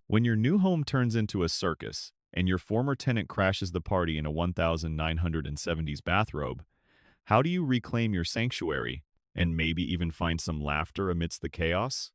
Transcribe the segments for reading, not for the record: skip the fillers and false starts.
When your new home turns into a circus and your former tenant crashes the party in a 1970s bathrobe, how do you reclaim your sanctuary and maybe even find some laughter amidst the chaos?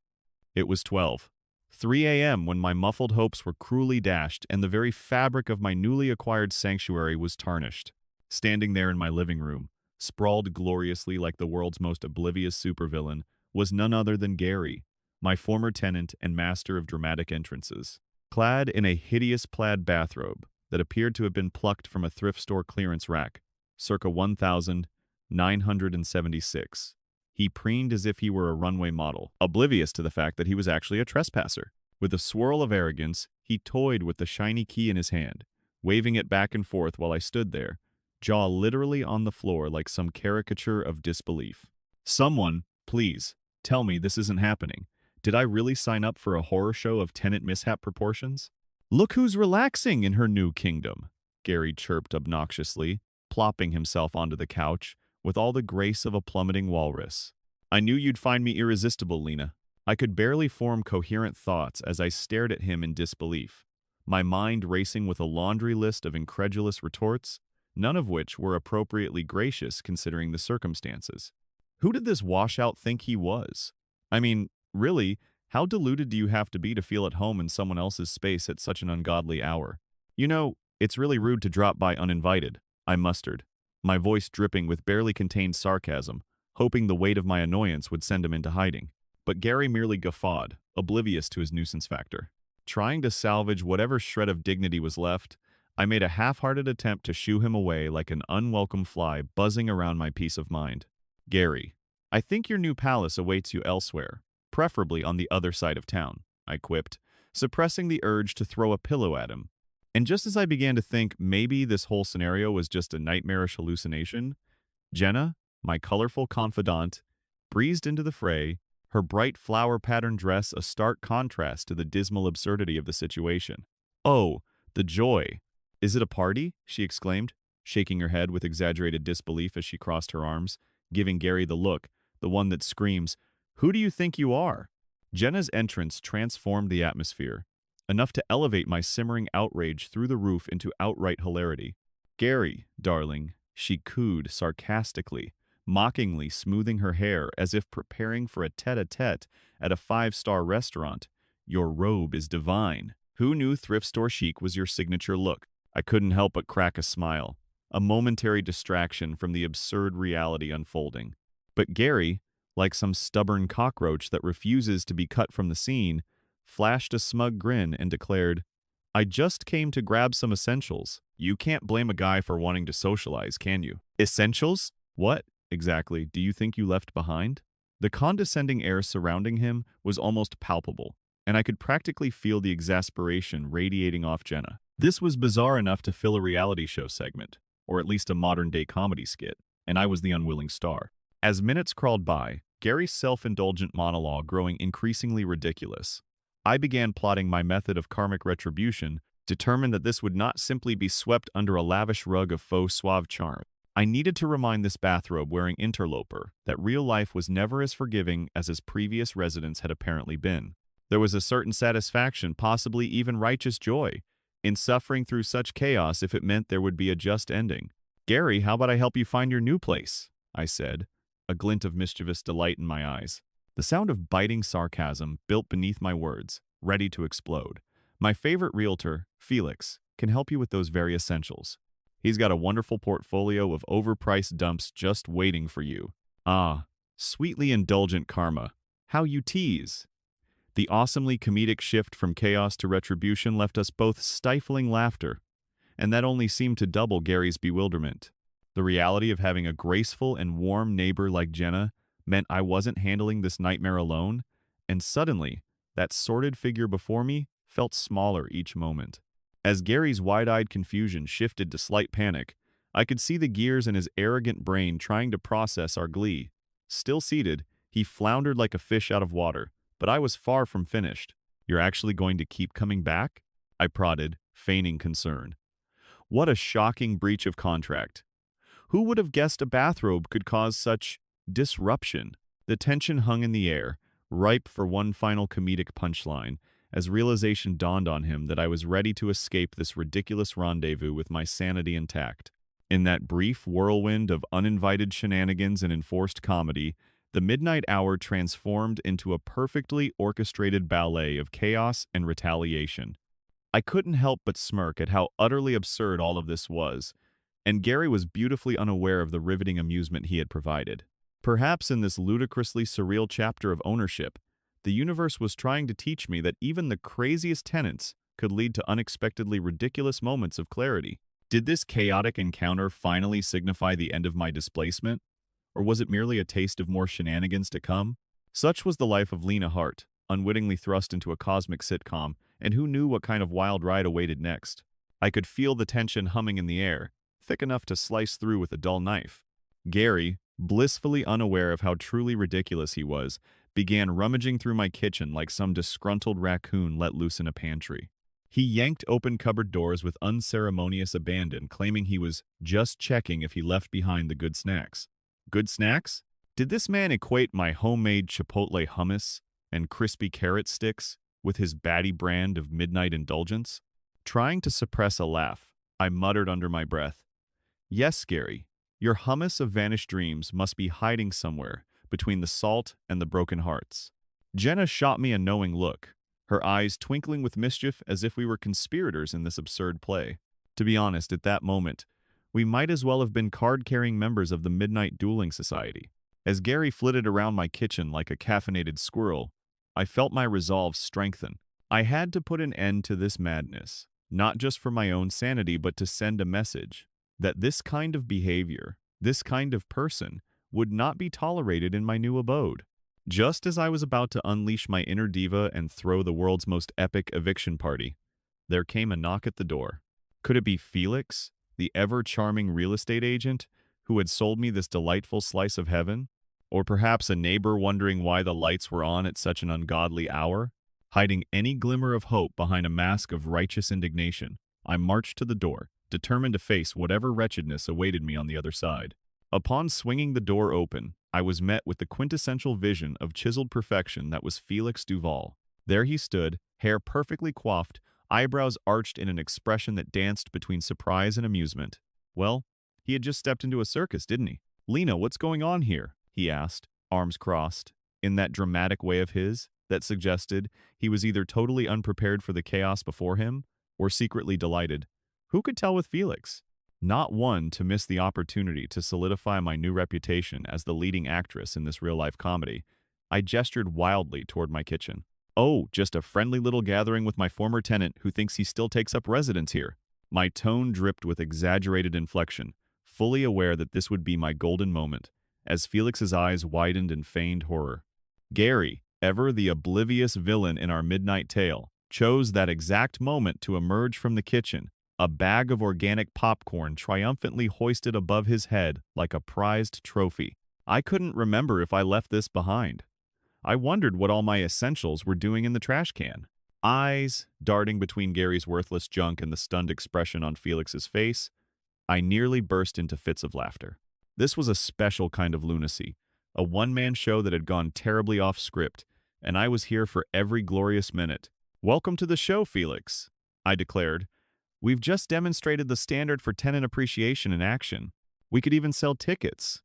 It was 3 a.m. when my muffled hopes were cruelly dashed and the very fabric of my newly acquired sanctuary was tarnished. Standing there in my living room, sprawled gloriously like the world's most oblivious supervillain, was none other than Gary, my former tenant and master of dramatic entrances. Clad in a hideous plaid bathrobe that appeared to have been plucked from a thrift store clearance rack, circa 1976, he preened as if he were a runway model, oblivious to the fact that he was actually a trespasser. With a swirl of arrogance, he toyed with the shiny key in his hand, waving it back and forth while I stood there, jaw literally on the floor like some caricature of disbelief. Someone, please, tell me this isn't happening. Did I really sign up for a horror show of tenant mishap proportions? Look who's relaxing in her new kingdom, Gary chirped obnoxiously, plopping himself onto the couch with all the grace of a plummeting walrus. I knew you'd find me irresistible, Lena. I could barely form coherent thoughts as I stared at him in disbelief, my mind racing with a laundry list of incredulous retorts, none of which were appropriately gracious considering the circumstances. Who did this washout think he was? I mean, really, how deluded do you have to be to feel at home in someone else's space at such an ungodly hour? You know, it's really rude to drop by uninvited, I mustered, my voice dripping with barely contained sarcasm, hoping the weight of my annoyance would send him into hiding. But Gary merely guffawed, oblivious to his nuisance factor. Trying to salvage whatever shred of dignity was left, I made a half-hearted attempt to shoo him away like an unwelcome fly buzzing around my peace of mind. Gary, I think your new palace awaits you elsewhere, preferably on the other side of town, I quipped, suppressing the urge to throw a pillow at him. And just as I began to think maybe this whole scenario was just a nightmarish hallucination, Jenna, my colorful confidant, breezed into the fray, her bright flower-patterned dress a stark contrast to the dismal absurdity of the situation. Oh, the joy! Is it a party? She exclaimed, shaking her head with exaggerated disbelief as she crossed her arms, giving Gary the look, the one that screams, "Who do you think you are?" Jenna's entrance transformed the atmosphere, enough to elevate my simmering outrage through the roof into outright hilarity. "Gary, darling," she cooed sarcastically, mockingly smoothing her hair as if preparing for a tete-a-tete at a five-star restaurant. "Your robe is divine. Who knew thrift store chic was your signature look?" I couldn't help but crack a smile, a momentary distraction from the absurd reality unfolding. But Gary, like some stubborn cockroach that refuses to be cut from the scene, flashed a smug grin and declared, "I just came to grab some essentials. You can't blame a guy for wanting to socialize, can you?" "Essentials? What, exactly, do you think you left behind?" The condescending air surrounding him was almost palpable, and I could practically feel the exasperation radiating off Jenna. This was bizarre enough to fill a reality show segment, or at least a modern-day comedy skit, and I was the unwilling star. As minutes crawled by, Gary's self-indulgent monologue growing increasingly ridiculous, I began plotting my method of karmic retribution, determined that this would not simply be swept under a lavish rug of faux suave charm. I needed to remind this bathrobe-wearing interloper that real life was never as forgiving as his previous residence had apparently been. There was a certain satisfaction, possibly even righteous joy, in suffering through such chaos if it meant there would be a just ending. "Gary, how about I help you find your new place?" I said, a glint of mischievous delight in my eyes. The sound of biting sarcasm built beneath my words, ready to explode. "My favorite realtor, Felix, can help you with those very essentials. He's got a wonderful portfolio of overpriced dumps just waiting for you." Ah, sweetly indulgent karma. How you tease. The awesomely comedic shift from chaos to retribution left us both stifling laughter, and that only seemed to double Gary's bewilderment. The reality of having a graceful and warm neighbor like Jenna meant I wasn't handling this nightmare alone, and suddenly, that sordid figure before me felt smaller each moment. As Gary's wide-eyed confusion shifted to slight panic, I could see the gears in his arrogant brain trying to process our glee. Still seated, he floundered like a fish out of water, but I was far from finished. "You're actually going to keep coming back?" I prodded, feigning concern. What a shocking breach of contract. Who would have guessed a bathrobe could cause such disruption? The tension hung in the air, ripe for one final comedic punchline, as realization dawned on him that I was ready to escape this ridiculous rendezvous with my sanity intact. In that brief whirlwind of uninvited shenanigans and enforced comedy, the midnight hour transformed into a perfectly orchestrated ballet of chaos and retaliation. I couldn't help but smirk at how utterly absurd all of this was, and Gary was beautifully unaware of the riveting amusement he had provided. Perhaps in this ludicrously surreal chapter of ownership, the universe was trying to teach me that even the craziest tenants could lead to unexpectedly ridiculous moments of clarity. Did this chaotic encounter finally signify the end of my displacement? Or was it merely a taste of more shenanigans to come? Such was the life of Lena Hart, unwittingly thrust into a cosmic sitcom, and who knew what kind of wild ride awaited next? I could feel the tension humming in the air, thick enough to slice through with a dull knife. Gary, blissfully unaware of how truly ridiculous he was, began rummaging through my kitchen like some disgruntled raccoon let loose in a pantry. He yanked open cupboard doors with unceremonious abandon, claiming he was just checking if he left behind the good snacks. Good snacks? Did this man equate my homemade chipotle hummus and crispy carrot sticks with his batty brand of midnight indulgence? Trying to suppress a laugh, I muttered under my breath, "Yes, Gary, your hummus of vanished dreams must be hiding somewhere between the salt and the broken hearts." Jenna shot me a knowing look, her eyes twinkling with mischief as if we were conspirators in this absurd play. To be honest, at that moment, we might as well have been card-carrying members of the Midnight Dueling Society. As Gary flitted around my kitchen like a caffeinated squirrel, I felt my resolve strengthen. I had to put an end to this madness, not just for my own sanity, but to send a message that this kind of behavior, this kind of person, would not be tolerated in my new abode. Just as I was about to unleash my inner diva and throw the world's most epic eviction party, there came a knock at the door. Could it be Felix, the ever-charming real estate agent who had sold me this delightful slice of heaven? Or perhaps a neighbor wondering why the lights were on at such an ungodly hour? Hiding any glimmer of hope behind a mask of righteous indignation, I marched to the door, determined to face whatever wretchedness awaited me on the other side. Upon swinging the door open, I was met with the quintessential vision of chiseled perfection that was Felix Duval. There he stood, hair perfectly coiffed, eyebrows arched in an expression that danced between surprise and amusement. Well, he had just stepped into a circus, didn't he? "Lena, what's going on here?" he asked, arms crossed, in that dramatic way of his that suggested he was either totally unprepared for the chaos before him or secretly delighted. Who could tell with Felix? Not one to miss the opportunity to solidify my new reputation as the leading actress in this real-life comedy, I gestured wildly toward my kitchen. "Oh, just a friendly little gathering with my former tenant who thinks he still takes up residence here." My tone dripped with exaggerated inflection, fully aware that this would be my golden moment, as Felix's eyes widened in feigned horror. Gary, ever the oblivious villain in our midnight tale, chose that exact moment to emerge from the kitchen, a bag of organic popcorn triumphantly hoisted above his head like a prized trophy. I couldn't remember if I left this behind. I wondered what all my essentials were doing in the trash can. Eyes darting between Gary's worthless junk and the stunned expression on Felix's face, I nearly burst into fits of laughter. This was a special kind of lunacy, a one-man show that had gone terribly off script, and I was here for every glorious minute. "Welcome to the show, Felix," I declared. "We've just demonstrated the standard for tenant appreciation in action. We could even sell tickets."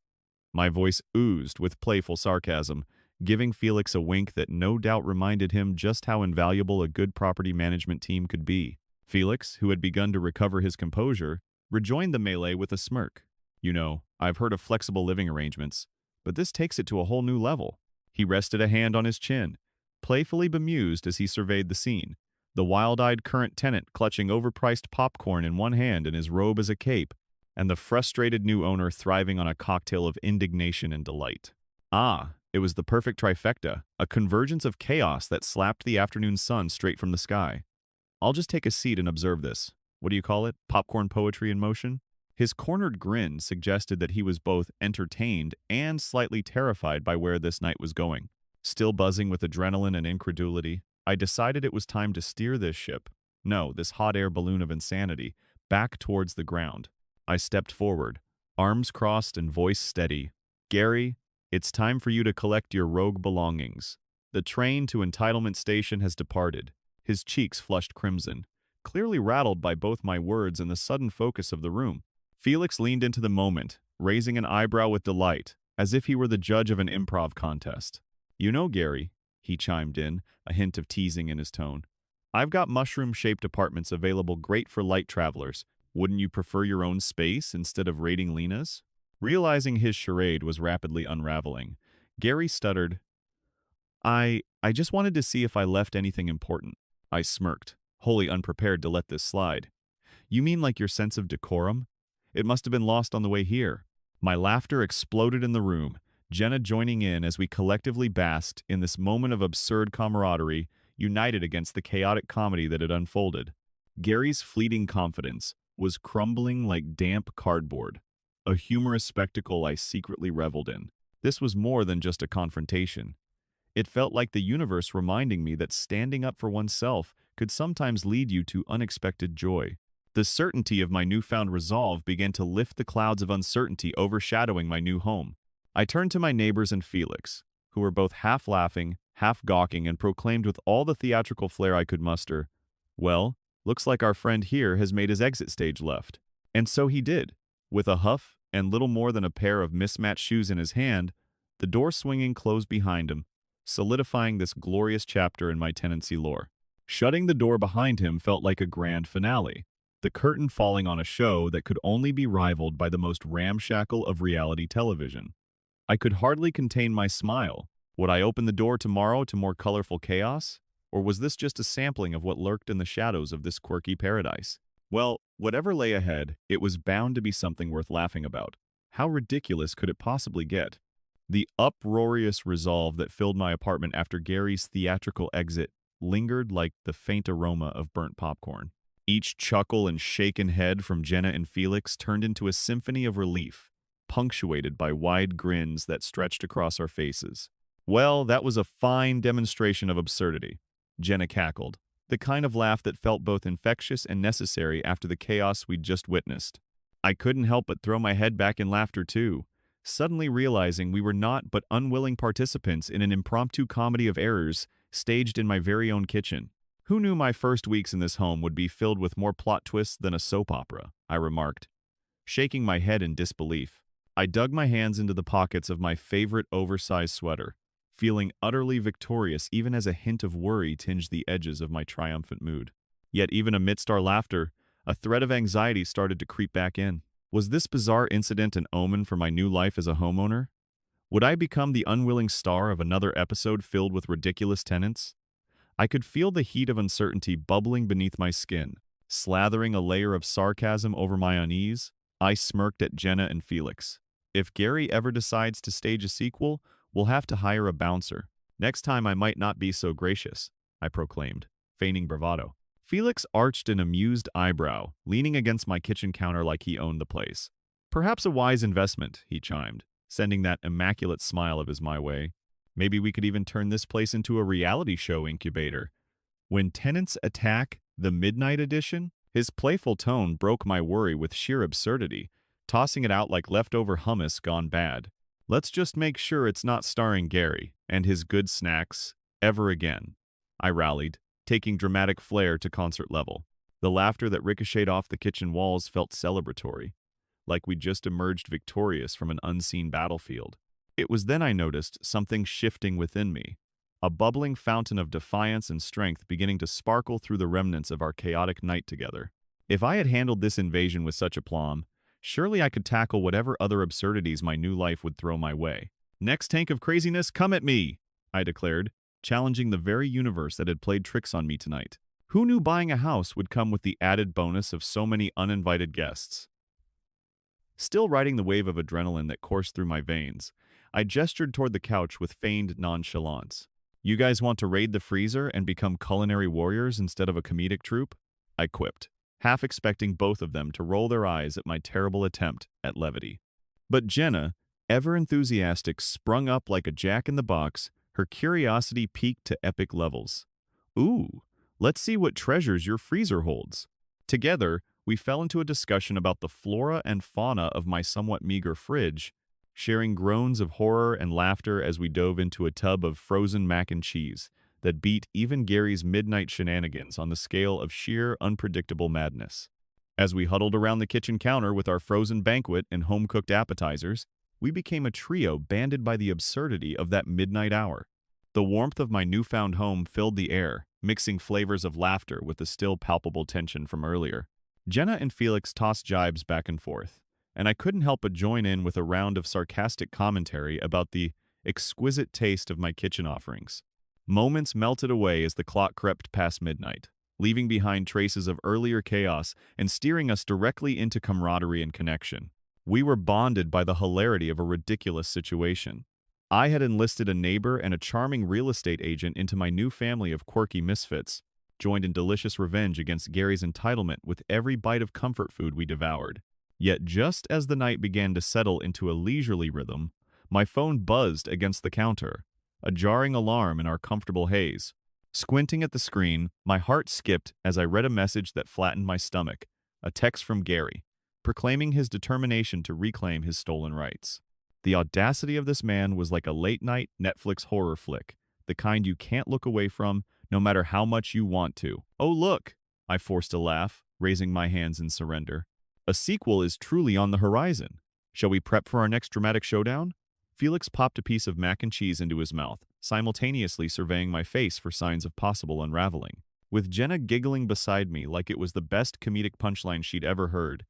My voice oozed with playful sarcasm, giving Felix a wink that no doubt reminded him just how invaluable a good property management team could be. Felix, who had begun to recover his composure, rejoined the melee with a smirk. "You know, I've heard of flexible living arrangements, but this takes it to a whole new level." He rested a hand on his chin, playfully bemused as he surveyed the scene, the wild-eyed current tenant clutching overpriced popcorn in one hand and his robe as a cape, and the frustrated new owner thriving on a cocktail of indignation and delight. Ah, it was the perfect trifecta, a convergence of chaos that slapped the afternoon sun straight from the sky. "I'll just take a seat and observe this. What do you call it? Popcorn poetry in motion?" His cornered grin suggested that he was both entertained and slightly terrified by where this night was going. Still buzzing with adrenaline and incredulity, I decided it was time to steer this ship, no, this hot air balloon of insanity, back towards the ground. I stepped forward, arms crossed and voice steady. "Gary, it's time for you to collect your rogue belongings. The train to Entitlement Station has departed. his cheeks flushed crimson, clearly rattled by both my words and the sudden focus of the room. Felix leaned into the moment, raising an eyebrow with delight, as if he were the judge of an improv contest. "You know, Gary," he chimed in, a hint of teasing in his tone, "I've got mushroom-shaped apartments available great for light travelers. Wouldn't you prefer your own space instead of raiding Lena's?" Realizing his charade was rapidly unraveling, Gary stuttered, I just wanted to see if I left anything important." I smirked, wholly unprepared to let this slide. "You mean like your sense of decorum? It must have been lost on the way here." My laughter exploded in the room, Jenna joining in as we collectively basked in this moment of absurd camaraderie, united against the chaotic comedy that had unfolded. Gary's fleeting confidence was crumbling like damp cardboard, a humorous spectacle I secretly reveled in. This was more than just a confrontation. It felt like the universe reminding me that standing up for oneself could sometimes lead you to unexpected joy. The certainty of my newfound resolve began to lift the clouds of uncertainty overshadowing my new home. I turned to my neighbors and Felix, who were both half laughing, half gawking, and proclaimed with all the theatrical flair I could muster, "Well, looks like our friend here has made his exit stage left." And so he did. With a huff and little more than a pair of mismatched shoes in his hand, the door swinging closed behind him, solidifying this glorious chapter in my tenancy lore. Shutting the door behind him felt like a grand finale, the curtain falling on a show that could only be rivaled by the most ramshackle of reality television. I could hardly contain my smile. Would I open the door tomorrow to more colorful chaos? Or was this just a sampling of what lurked in the shadows of this quirky paradise? Well, whatever lay ahead, it was bound to be something worth laughing about. How ridiculous could it possibly get? The uproarious resolve that filled my apartment after Gary's theatrical exit lingered like the faint aroma of burnt popcorn. Each chuckle and shaken head from Jenna and Felix turned into a symphony of relief, punctuated by wide grins that stretched across our faces. "Well, that was a fine demonstration of absurdity," Jenna cackled, the kind of laugh that felt both infectious and necessary after the chaos we'd just witnessed. I couldn't help but throw my head back in laughter too, suddenly realizing we were not but unwilling participants in an impromptu comedy of errors staged in my very own kitchen. "Who knew my first weeks in this home would be filled with more plot twists than a soap opera?" I remarked, shaking my head in disbelief. I dug my hands into the pockets of my favorite oversized sweater, feeling utterly victorious even as a hint of worry tinged the edges of my triumphant mood. Yet even amidst our laughter, a thread of anxiety started to creep back in. Was this bizarre incident an omen for my new life as a homeowner? Would I become the unwilling star of another episode filled with ridiculous tenants? I could feel the heat of uncertainty bubbling beneath my skin. Slathering a layer of sarcasm over my unease, I smirked at Jenna and Felix. If Gary ever decides to stage a sequel, we'll have to hire a bouncer. Next time I might not be so gracious, I proclaimed, feigning bravado. Felix arched an amused eyebrow, leaning against my kitchen counter like he owned the place. "Perhaps a wise investment," he chimed, sending that immaculate smile of his my way. "Maybe we could even turn this place into a reality show incubator. When tenants attack, the Midnight Edition?" His playful tone broke my worry with sheer absurdity, tossing it out like leftover hummus gone bad. "Let's just make sure it's not starring Gary and his good snacks ever again," I rallied, taking dramatic flair to concert level. The laughter that ricocheted off the kitchen walls felt celebratory, like we'd just emerged victorious from an unseen battlefield. It was then I noticed something shifting within me, a bubbling fountain of defiance and strength beginning to sparkle through the remnants of our chaotic night together. If I had handled this invasion with such aplomb, surely I could tackle whatever other absurdities my new life would throw my way. "Next tank of craziness, come at me!" I declared, challenging the very universe that had played tricks on me tonight. Who knew buying a house would come with the added bonus of so many uninvited guests? Still riding the wave of adrenaline that coursed through my veins, I gestured toward the couch with feigned nonchalance. "You guys want to raid the freezer and become culinary warriors instead of a comedic troupe?" I quipped, half expecting both of them to roll their eyes at my terrible attempt at levity. But Jenna, ever enthusiastic, sprung up like a jack-in-the-box, her curiosity peaked to epic levels. "Ooh, let's see what treasures your freezer holds." Together, we fell into a discussion about the flora and fauna of my somewhat meager fridge, sharing groans of horror and laughter as we dove into a tub of frozen mac and cheese, that beat even Gary's midnight shenanigans on the scale of sheer, unpredictable madness. As we huddled around the kitchen counter with our frozen banquet and home-cooked appetizers, we became a trio banded by the absurdity of that midnight hour. The warmth of my newfound home filled the air, mixing flavors of laughter with the still palpable tension from earlier. Jenna and Felix tossed jibes back and forth, and I couldn't help but join in with a round of sarcastic commentary about the exquisite taste of my kitchen offerings. Moments melted away as the clock crept past midnight, leaving behind traces of earlier chaos and steering us directly into camaraderie and connection. We were bonded by the hilarity of a ridiculous situation. I had enlisted a neighbor and a charming real estate agent into my new family of quirky misfits, joined in delicious revenge against Gary's entitlement with every bite of comfort food we devoured. Yet just as the night began to settle into a leisurely rhythm, my phone buzzed against the counter, a jarring alarm in our comfortable haze. Squinting at the screen, my heart skipped as I read a message that flattened my stomach, a text from Gary, proclaiming his determination to reclaim his stolen rights. The audacity of this man was like a late-night Netflix horror flick, the kind you can't look away from no matter how much you want to. "Oh, look!" I forced a laugh, raising my hands in surrender. "A sequel is truly on the horizon. Shall we prep for our next dramatic showdown?" Felix popped a piece of mac and cheese into his mouth, simultaneously surveying my face for signs of possible unraveling. With Jenna giggling beside me like it was the best comedic punchline she'd ever heard,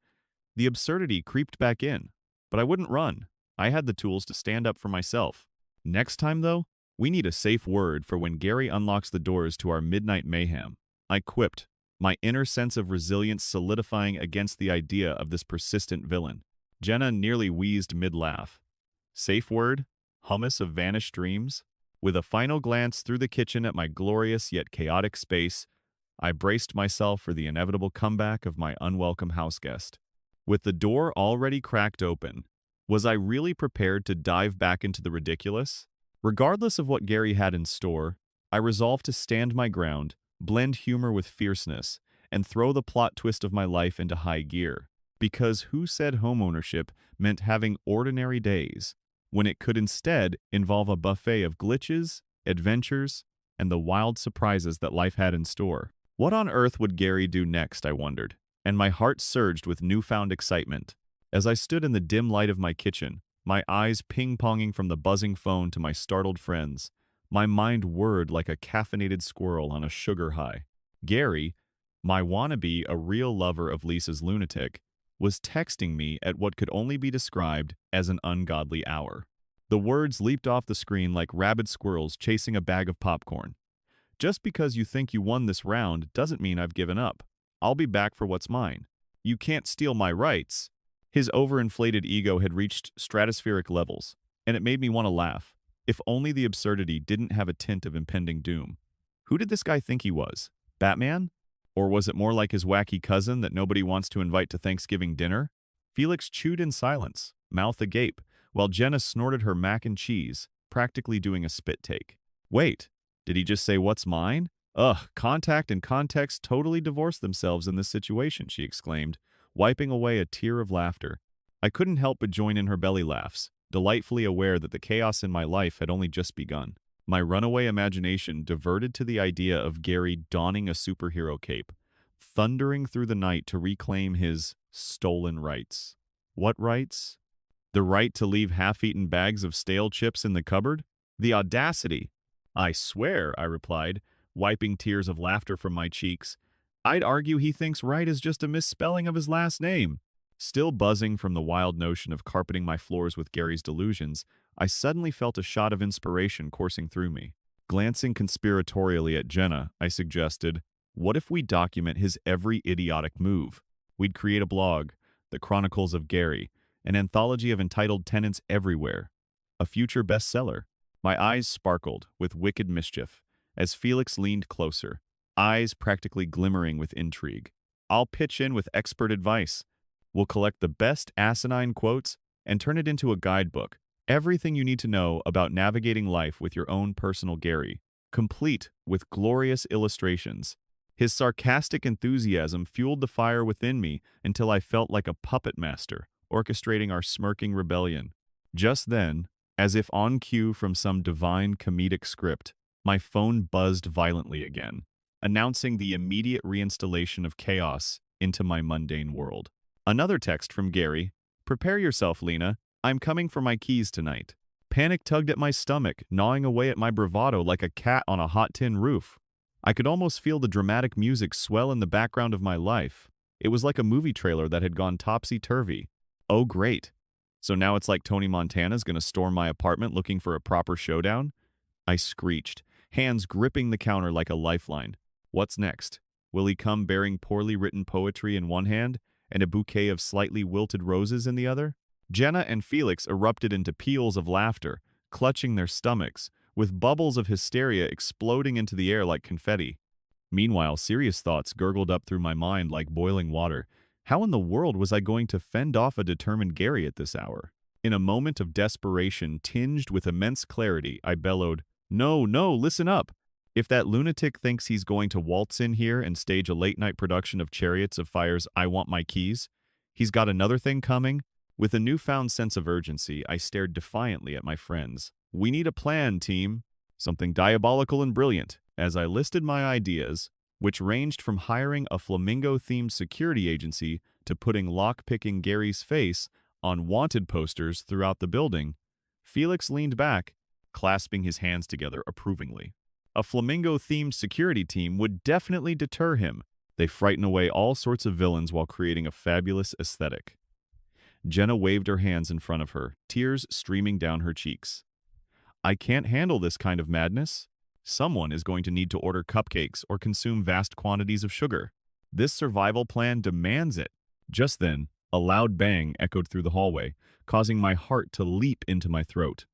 the absurdity creeped back in. But I wouldn't run. I had the tools to stand up for myself. Next time, though, we need a safe word for when Gary unlocks the doors to our midnight mayhem. I quipped, my inner sense of resilience solidifying against the idea of this persistent villain. Jenna nearly wheezed mid-laugh. Safe word? Hummus of vanished dreams? With a final glance through the kitchen at my glorious yet chaotic space, I braced myself for the inevitable comeback of my unwelcome houseguest. With the door already cracked open, was I really prepared to dive back into the ridiculous? Regardless of what Gary had in store, I resolved to stand my ground, blend humor with fierceness, and throw the plot twist of my life into high gear. Because who said homeownership meant having ordinary days, when it could instead involve a buffet of glitches, adventures, and the wild surprises that life had in store? What on earth would Gary do next, I wondered, and my heart surged with newfound excitement. As I stood in the dim light of my kitchen, my eyes ping-ponging from the buzzing phone to my startled friends, my mind whirred like a caffeinated squirrel on a sugar high. Gary, my wannabe a real lover of Lisa's lunatic, was texting me at what could only be described as an ungodly hour. The words leaped off the screen like rabid squirrels chasing a bag of popcorn. "Just because you think you won this round doesn't mean I've given up. I'll be back for what's mine. You can't steal my rights." His overinflated ego had reached stratospheric levels, and it made me want to laugh, if only the absurdity didn't have a tint of impending doom. Who did this guy think he was? Batman? Or was it more like his wacky cousin that nobody wants to invite to Thanksgiving dinner? Felix chewed in silence, mouth agape, while Jenna snorted her mac and cheese, practically doing a spit take. Wait, did he just say what's mine? Ugh, contact and context totally divorced themselves in this situation, she exclaimed, wiping away a tear of laughter. I couldn't help but join in her belly laughs, delightfully aware that the chaos in my life had only just begun. My runaway imagination diverted to the idea of Gary donning a superhero cape, thundering through the night to reclaim his stolen rights. What rights? The right to leave half-eaten bags of stale chips in the cupboard? The audacity! "I swear," I replied, wiping tears of laughter from my cheeks, "I'd argue he thinks right is just a misspelling of his last name." Still buzzing from the wild notion of carpeting my floors with Gary's delusions, I suddenly felt a shot of inspiration coursing through me. Glancing conspiratorially at Jenna, I suggested, what if we document his every idiotic move? We'd create a blog, the Chronicles of Gary, an anthology of entitled tenants everywhere. A future bestseller. My eyes sparkled with wicked mischief as Felix leaned closer, eyes practically glimmering with intrigue. "I'll pitch in with expert advice. We'll collect the best asinine quotes and turn it into a guidebook. Everything you need to know about navigating life with your own personal Gary, complete with glorious illustrations." His sarcastic enthusiasm fueled the fire within me until I felt like a puppet master, orchestrating our smirking rebellion. Just then, as if on cue from some divine comedic script, My phone buzzed violently again, announcing the immediate reinstallation of chaos into my mundane world. Another text from Gary. Prepare yourself, Lena. I'm coming for my keys tonight. Panic tugged at my stomach, gnawing away at my bravado like a cat on a hot tin roof. I could almost feel the dramatic music swell in the background of my life. It was like a movie trailer that had gone topsy-turvy. Oh, great. So now it's like Tony Montana's gonna storm my apartment looking for a proper showdown? I screeched, hands gripping the counter like a lifeline. What's next? Will he come bearing poorly written poetry in one hand and a bouquet of slightly wilted roses in the other? Jenna and Felix erupted into peals of laughter, clutching their stomachs, with bubbles of hysteria exploding into the air like confetti. Meanwhile, serious thoughts gurgled up through my mind like boiling water. How in the world was I going to fend off a determined Gary at this hour? In a moment of desperation tinged with immense clarity, I bellowed, "No, no, listen up! If that lunatic thinks he's going to waltz in here and stage a late-night production of Chariots of Fire's I Want My Keys, he's got another thing coming." With a newfound sense of urgency, I stared defiantly at my friends. "We need a plan, team. Something diabolical and brilliant." As I listed my ideas, which ranged from hiring a flamingo-themed security agency to putting lock-picking Gary's face on wanted posters throughout the building, Felix leaned back, clasping his hands together approvingly. A flamingo-themed security team would definitely deter him. They frighten away all sorts of villains while creating a fabulous aesthetic. Jenna waved her hands in front of her, tears streaming down her cheeks. "I can't handle this kind of madness. Someone is going to need to order cupcakes or consume vast quantities of sugar. This survival plan demands it." Just then, a loud bang echoed through the hallway, causing my heart to leap into my throat.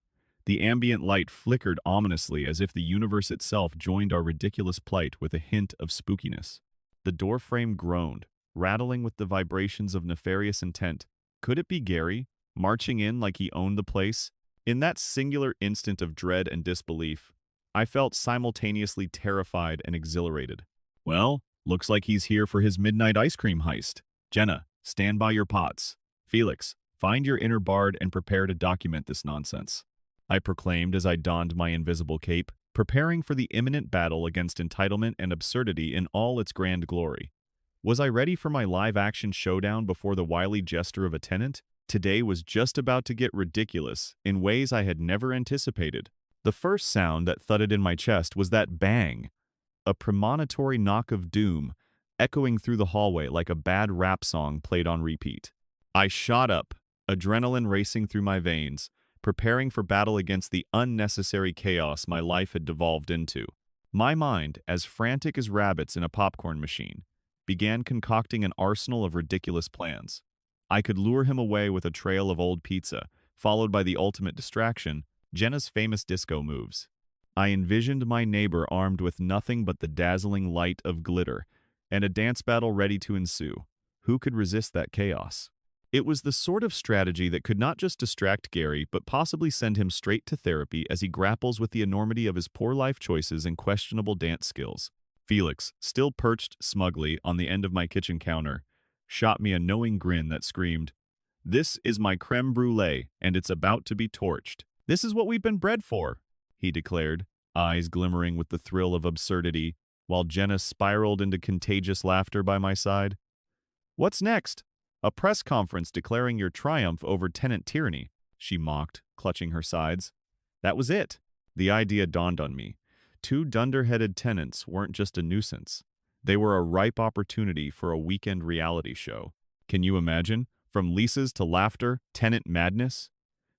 The ambient light flickered ominously as if the universe itself joined our ridiculous plight with a hint of spookiness. The doorframe groaned, rattling with the vibrations of nefarious intent. Could it be Gary, marching in like he owned the place? In that singular instant of dread and disbelief, I felt simultaneously terrified and exhilarated. "Well, looks like he's here for his midnight ice cream heist. Jenna, stand by your pots. Felix, find your inner bard and prepare to document this nonsense," I proclaimed as I donned my invisible cape, preparing for the imminent battle against entitlement and absurdity in all its grand glory. Was I ready for my live-action showdown before the wily jester of a tenant? Today was just about to get ridiculous in ways I had never anticipated. The first sound that thudded in my chest was that bang, a premonitory knock of doom, echoing through the hallway like a bad rap song played on repeat. I shot up, adrenaline racing through my veins, preparing for battle against the unnecessary chaos my life had devolved into. My mind, as frantic as rabbits in a popcorn machine, began concocting an arsenal of ridiculous plans. I could lure him away with a trail of old pizza, followed by the ultimate distraction, Jenna's famous disco moves. I envisioned my neighbor armed with nothing but the dazzling light of glitter, and a dance battle ready to ensue. Who could resist that chaos? It was the sort of strategy that could not just distract Gary, but possibly send him straight to therapy as he grapples with the enormity of his poor life choices and questionable dance skills. Felix, still perched smugly on the end of my kitchen counter, shot me a knowing grin that screamed, "This is my creme brulee, and it's about to be torched." "This is what we've been bred for," he declared, eyes glimmering with the thrill of absurdity, while Jenna spiraled into contagious laughter by my side. "What's next? A press conference declaring your triumph over tenant tyranny," she mocked, clutching her sides. That was it. The idea dawned on me. Two dunder-headed tenants weren't just a nuisance. They were a ripe opportunity for a weekend reality show. Can you imagine? From leases to laughter, tenant madness?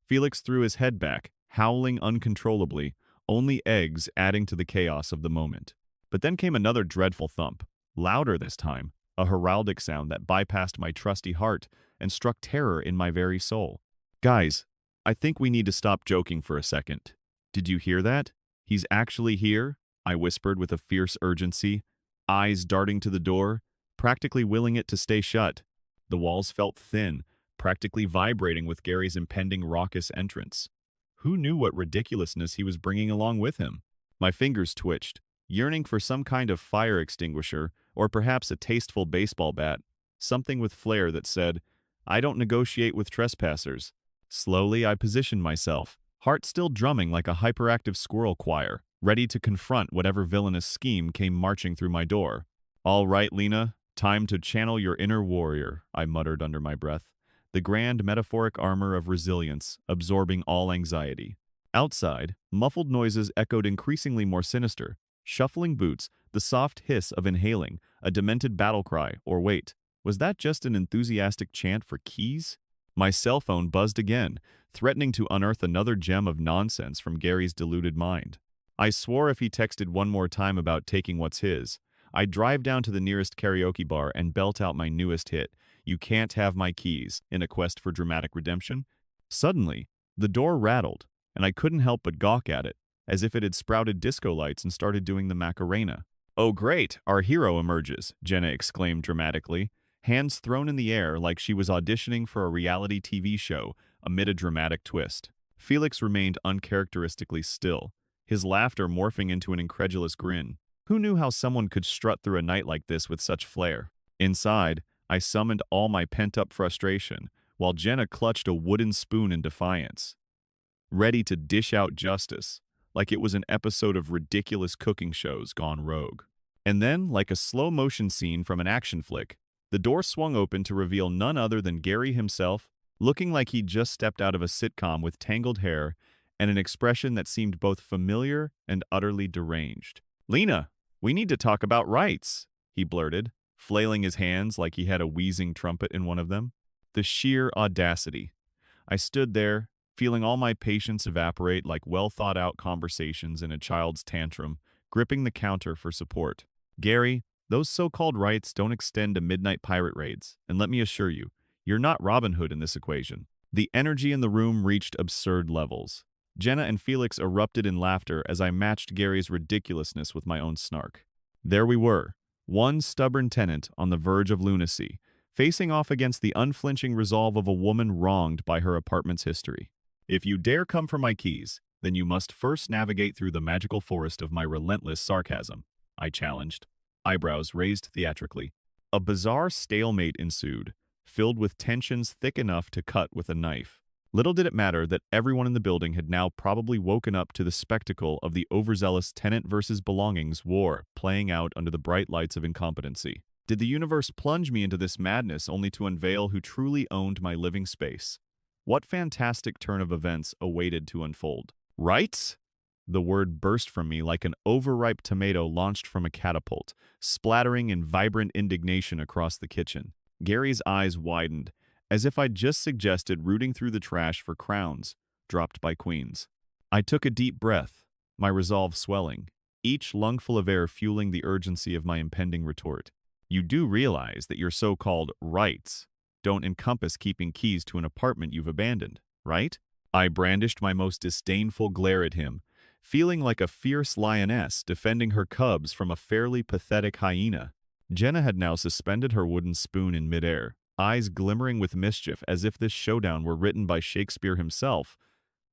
Felix threw his head back, howling uncontrollably, only eggs adding to the chaos of the moment. But then came another dreadful thump, louder this time, a heraldic sound that bypassed my trusty heart and struck terror in my very soul. "Guys, I think we need to stop joking for a second. Did you hear that? He's actually here," I whispered with a fierce urgency, eyes darting to the door, practically willing it to stay shut. The walls felt thin, practically vibrating with Gary's impending raucous entrance. Who knew what ridiculousness he was bringing along with him? My fingers twitched, yearning for some kind of fire extinguisher or perhaps a tasteful baseball bat, something with flair that said, "I don't negotiate with trespassers." Slowly, I positioned myself, heart still drumming like a hyperactive squirrel choir. ready to confront whatever villainous scheme came marching through my door. "All right, Lena, time to channel your inner warrior," I muttered under my breath, the grand metaphoric armor of resilience, absorbing all anxiety. Outside, muffled noises echoed increasingly more sinister. Shuffling boots, the soft hiss of inhaling, a demented battle cry, or wait, was that just an enthusiastic chant for keys? My cell phone buzzed again, threatening to unearth another gem of nonsense from Gary's deluded mind. I swore if he texted one more time about taking what's his, I'd drive down to the nearest karaoke bar and belt out my newest hit, "You Can't Have My Keys," in a quest for dramatic redemption. Suddenly, the door rattled, and I couldn't help but gawk at it, as if it had sprouted disco lights and started doing the Macarena. "Oh great, our hero emerges," Jenna exclaimed dramatically, hands thrown in the air like she was auditioning for a reality TV show amid a dramatic twist. Felix remained uncharacteristically still, his laughter morphing into an incredulous grin. Who knew how someone could strut through a night like this with such flair? Inside, I summoned all my pent-up frustration, while Jenna clutched a wooden spoon in defiance, ready to dish out justice, like it was an episode of ridiculous cooking shows gone rogue. And then, like a slow-motion scene from an action flick, the door swung open to reveal none other than Gary himself, looking like he'd just stepped out of a sitcom with tangled hair and an expression that seemed both familiar and utterly deranged. "Lena, we need to talk about rights," he blurted, flailing his hands like he had a wheezing trumpet in one of them. The sheer audacity. I stood there, feeling all my patience evaporate like well-thought-out conversations in a child's tantrum, gripping the counter for support. "Gary, those so-called rights don't extend to midnight pirate raids, and let me assure you, you're not Robin Hood in this equation." The energy in the room reached absurd levels. Jenna and Felix erupted in laughter as I matched Gary's ridiculousness with my own snark. There we were, one stubborn tenant on the verge of lunacy, facing off against the unflinching resolve of a woman wronged by her apartment's history. "If you dare come for my keys, then you must first navigate through the magical forest of my relentless sarcasm," I challenged, eyebrows raised theatrically. A bizarre stalemate ensued, filled with tensions thick enough to cut with a knife. Little did it matter that everyone in the building had now probably woken up to the spectacle of the overzealous tenant versus belongings war playing out under the bright lights of incompetency. Did the universe plunge me into this madness only to unveil who truly owned my living space? What fantastic turn of events awaited to unfold? "Rights?" The word burst from me like an overripe tomato launched from a catapult, splattering in vibrant indignation across the kitchen. Gary's eyes widened, as if I'd just suggested rooting through the trash for crowns dropped by queens. I took a deep breath, my resolve swelling, each lungful of air fueling the urgency of my impending retort. "You do realize that your so-called rights don't encompass keeping keys to an apartment you've abandoned, right?" I brandished my most disdainful glare at him, feeling like a fierce lioness defending her cubs from a fairly pathetic hyena. Jenna had now suspended her wooden spoon in midair, eyes glimmering with mischief as if this showdown were written by Shakespeare himself,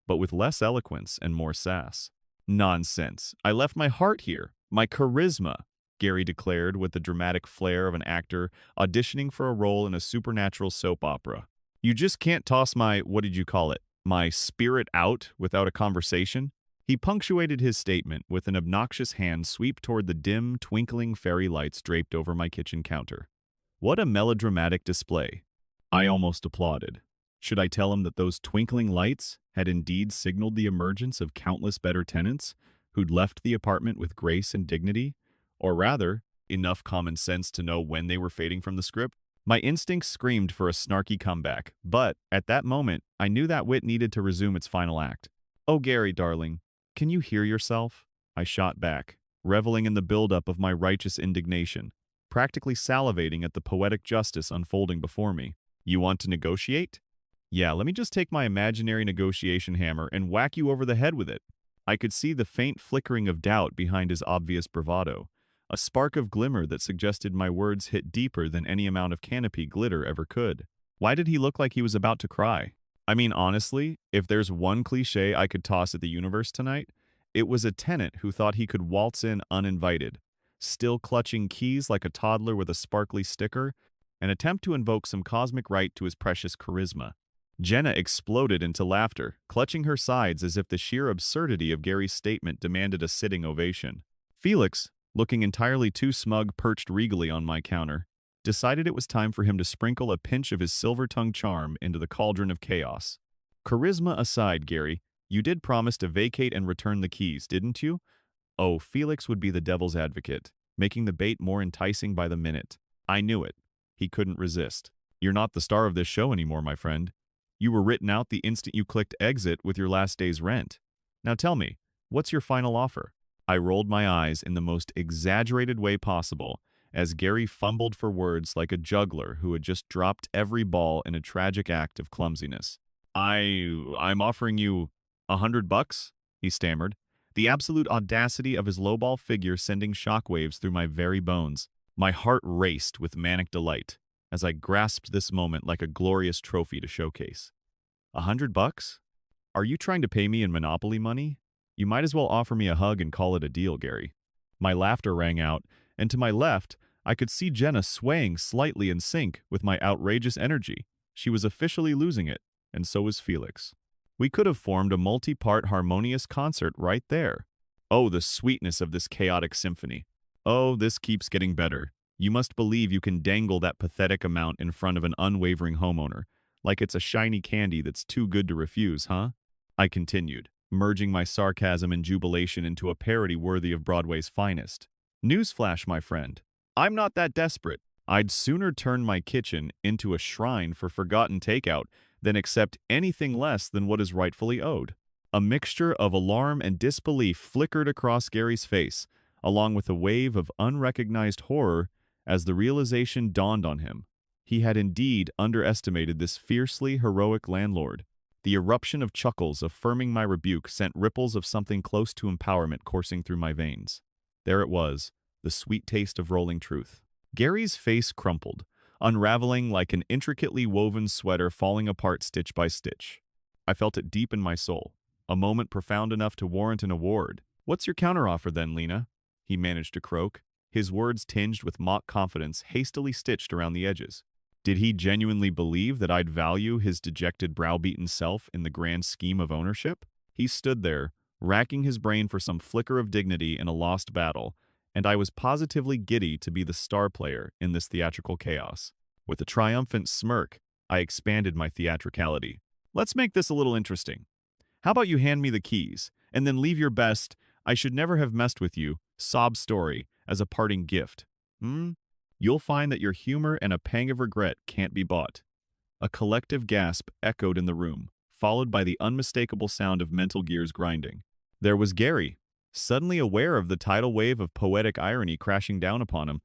but with less eloquence and more sass. "Nonsense. I left my heart here, my charisma," Gary declared with the dramatic flair of an actor auditioning for a role in a supernatural soap opera. "You just can't toss my, what did you call it, my spirit out without a conversation?" He punctuated his statement with an obnoxious hand sweep toward the dim, twinkling fairy lights draped over my kitchen counter. What a melodramatic display. I almost applauded. Should I tell him that those twinkling lights had indeed signaled the emergence of countless better tenants who'd left the apartment with grace and dignity? Or rather, enough common sense to know when they were fading from the script? My instincts screamed for a snarky comeback, but at that moment, I knew that wit needed to resume its final act. "Oh, Gary, darling, can you hear yourself?" I shot back, reveling in the buildup of my righteous indignation, practically salivating at the poetic justice unfolding before me. "You want to negotiate? Yeah, let me just take my imaginary negotiation hammer and whack you over the head with it." I could see the faint flickering of doubt behind his obvious bravado, a spark of glimmer that suggested my words hit deeper than any amount of canopy glitter ever could. Why did he look like he was about to cry? I mean, honestly, if there's one cliche I could toss at the universe tonight, it was a tenant who thought he could waltz in uninvited, still clutching keys like a toddler with a sparkly sticker, and attempt to invoke some cosmic right to his precious charisma. Jenna exploded into laughter, clutching her sides as if the sheer absurdity of Gary's statement demanded a sitting ovation. Felix, looking entirely too smug perched regally on my counter, decided it was time for him to sprinkle a pinch of his silver-tongued charm into the cauldron of chaos. Charisma aside, Gary, you did promise to vacate and return the keys, didn't you? Oh, Felix would be the devil's advocate, making the bait more enticing by the minute. I knew it. He couldn't resist. You're not the star of this show anymore, my friend. You were written out the instant you clicked exit with your last day's rent. Now tell me, what's your final offer? I rolled my eyes in the most exaggerated way possible as Gary fumbled for words like a juggler who had just dropped every ball in a tragic act of clumsiness. I'm offering you $100, he stammered, the absolute audacity of his lowball figure sending shockwaves through my very bones. My heart raced with manic delight as I grasped this moment like a glorious trophy to showcase. $100? Are you trying to pay me in Monopoly money? You might as well offer me a hug and call it a deal, Gary. My laughter rang out, and to my left, I could see Jenna swaying slightly in sync with my outrageous energy. She was officially losing it, and so was Felix. We could have formed a multi-part harmonious concert right there. Oh, the sweetness of this chaotic symphony. Oh, this keeps getting better. You must believe you can dangle that pathetic amount in front of an unwavering homeowner, like it's a shiny candy that's too good to refuse, huh? I continued, merging my sarcasm and jubilation into a parody worthy of Broadway's finest. Newsflash, my friend. I'm not that desperate. I'd sooner turn my kitchen into a shrine for forgotten takeout than accept anything less than what is rightfully owed. A mixture of alarm and disbelief flickered across Gary's face, along with a wave of unrecognized horror as the realization dawned on him. He had indeed underestimated this fiercely heroic landlord. The eruption of chuckles affirming my rebuke sent ripples of something close to empowerment coursing through my veins. There it was, the sweet taste of rolling truth. Gary's face crumpled, unraveling like an intricately woven sweater falling apart stitch by stitch. I felt it deep in my soul, a moment profound enough to warrant an award. What's your counteroffer then, Lena? He managed to croak, his words tinged with mock confidence hastily stitched around the edges. Did he genuinely believe that I'd value his dejected browbeaten self in the grand scheme of ownership? He stood there, racking his brain for some flicker of dignity in a lost battle, and I was positively giddy to be the star player in this theatrical chaos. With a triumphant smirk, I expanded my theatricality. Let's make this a little interesting. How about you hand me the keys, and then leave your best, I should never have messed with you, sob story as a parting gift? You'll find that your humor and a pang of regret can't be bought. A collective gasp echoed in the room, followed by the unmistakable sound of mental gears grinding. There was Gary, suddenly aware of the tidal wave of poetic irony crashing down upon him,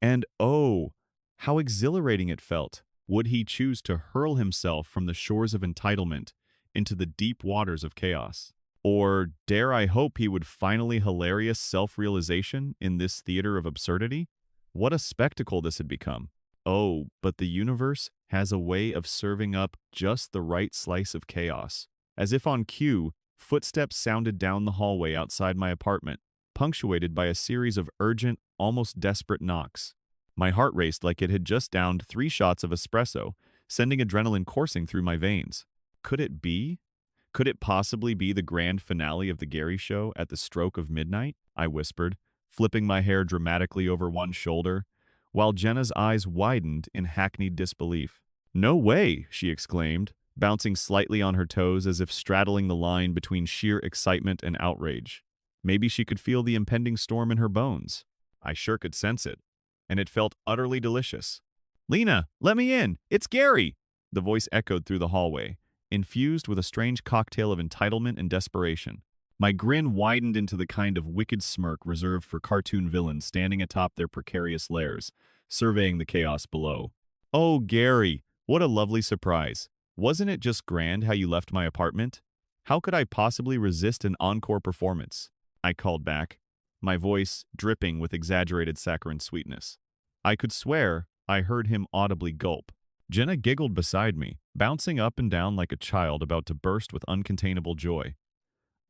and oh, how exhilarating it felt. Would he choose to hurl himself from the shores of entitlement into the deep waters of chaos? Or dare I hope he would finally hilarious self-realization in this theater of absurdity? What a spectacle this had become. Oh, but the universe has a way of serving up just the right slice of chaos. As if on cue, footsteps sounded down the hallway outside my apartment, punctuated by a series of urgent, almost desperate knocks. My heart raced like it had just downed 3 shots of espresso, sending adrenaline coursing through my veins. Could it be? Could it possibly be the grand finale of the Gary Show at the stroke of midnight? I whispered, flipping my hair dramatically over one shoulder, while Jenna's eyes widened in hackneyed disbelief. No way, she exclaimed, bouncing slightly on her toes as if straddling the line between sheer excitement and outrage. Maybe she could feel the impending storm in her bones. I sure could sense it, and it felt utterly delicious. "Lena, let me in! It's Gary!" The voice echoed through the hallway, infused with a strange cocktail of entitlement and desperation. My grin widened into the kind of wicked smirk reserved for cartoon villains standing atop their precarious lairs, surveying the chaos below. "Oh, Gary, what a lovely surprise. Wasn't it just grand how you left my apartment? How could I possibly resist an encore performance?" I called back, my voice dripping with exaggerated saccharine sweetness. I could swear I heard him audibly gulp. Jenna giggled beside me, bouncing up and down like a child about to burst with uncontainable joy.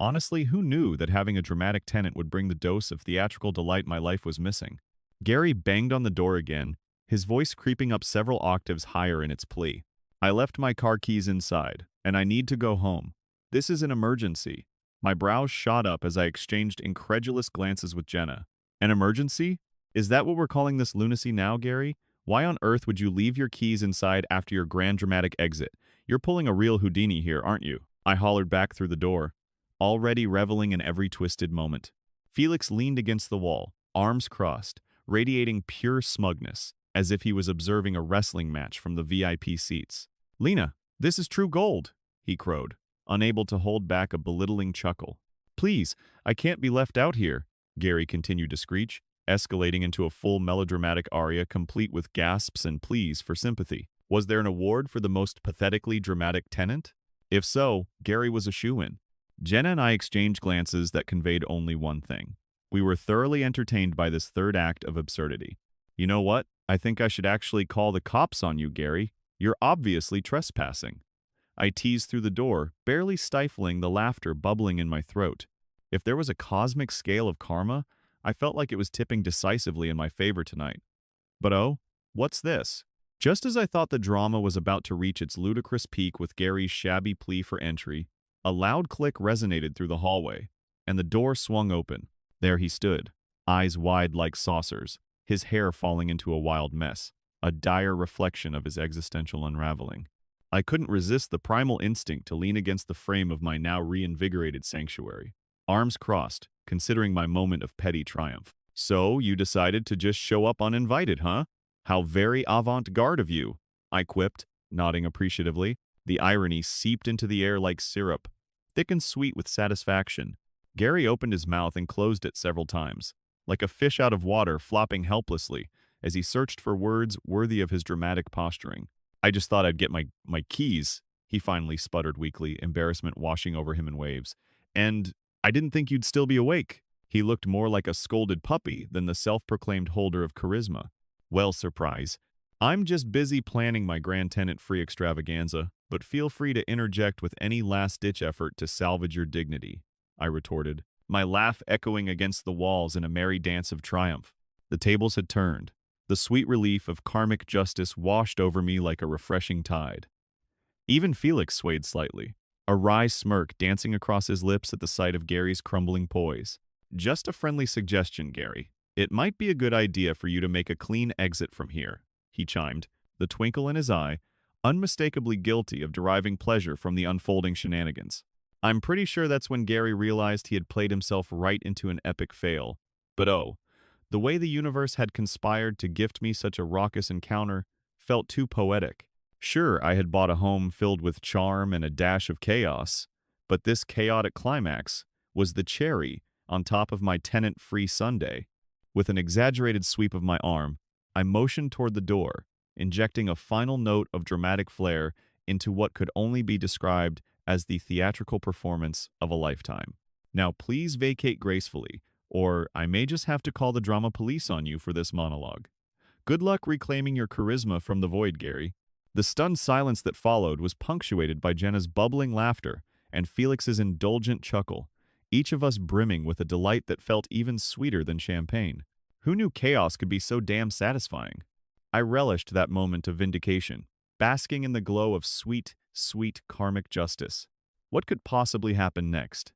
Honestly, who knew that having a dramatic tenant would bring the dose of theatrical delight my life was missing? Gary banged on the door again, his voice creeping up several octaves higher in its plea. I left my car keys inside, and I need to go home. This is an emergency. My brows shot up as I exchanged incredulous glances with Jenna. An emergency? Is that what we're calling this lunacy now, Gary? Why on earth would you leave your keys inside after your grand dramatic exit? You're pulling a real Houdini here, aren't you? I hollered back through the door, already reveling in every twisted moment. Felix leaned against the wall, arms crossed, radiating pure smugness, as if he was observing a wrestling match from the VIP seats. "Lena, this is true gold," he crowed, unable to hold back a belittling chuckle. "Please, I can't be left out here," Gary continued to screech, escalating into a full melodramatic aria complete with gasps and pleas for sympathy. Was there an award for the most pathetically dramatic tenant? If so, Gary was a shoo-in. Jenna and I exchanged glances that conveyed only one thing. We were thoroughly entertained by this third act of absurdity. "You know what? I think I should actually call the cops on you, Gary. You're obviously trespassing." I teased through the door, barely stifling the laughter bubbling in my throat. If there was a cosmic scale of karma, I felt like it was tipping decisively in my favor tonight. But oh, what's this? Just as I thought the drama was about to reach its ludicrous peak with Gary's shabby plea for entry, a loud click resonated through the hallway, and the door swung open. There he stood, eyes wide like saucers, his hair falling into a wild mess, a dire reflection of his existential unraveling. I couldn't resist the primal instinct to lean against the frame of my now reinvigorated sanctuary, arms crossed, considering my moment of petty triumph. "So, you decided to just show up uninvited, huh? How very avant-garde of you," I quipped, nodding appreciatively. The irony seeped into the air like syrup, thick and sweet with satisfaction. Gary opened his mouth and closed it several times, like a fish out of water flopping helplessly as he searched for words worthy of his dramatic posturing. "I just thought I'd get my keys," he finally sputtered weakly, embarrassment washing over him in waves. "And I didn't think you'd still be awake." He looked more like a scolded puppy than the self-proclaimed holder of charisma. "Well, surprise. I'm just busy planning my grand tenant-free extravaganza, but feel free to interject with any last-ditch effort to salvage your dignity," I retorted, my laugh echoing against the walls in a merry dance of triumph. The tables had turned. The sweet relief of karmic justice washed over me like a refreshing tide. Even Felix swayed slightly, a wry smirk dancing across his lips at the sight of Gary's crumbling poise. "Just a friendly suggestion, Gary. It might be a good idea for you to make a clean exit from here," he chimed, the twinkle in his eye, unmistakably guilty of deriving pleasure from the unfolding shenanigans. I'm pretty sure that's when Gary realized he had played himself right into an epic fail. But oh, the way the universe had conspired to gift me such a raucous encounter felt too poetic. Sure, I had bought a home filled with charm and a dash of chaos, but this chaotic climax was the cherry on top of my tenant-free Sunday. With an exaggerated sweep of my arm, I motioned toward the door, injecting a final note of dramatic flair into what could only be described as the theatrical performance of a lifetime. "Now please vacate gracefully, or I may just have to call the drama police on you for this monologue. Good luck reclaiming your charisma from the void, Gary." The stunned silence that followed was punctuated by Jenna's bubbling laughter and Felix's indulgent chuckle, each of us brimming with a delight that felt even sweeter than champagne. Who knew chaos could be so damn satisfying? I relished that moment of vindication, basking in the glow of sweet, sweet karmic justice. What could possibly happen next?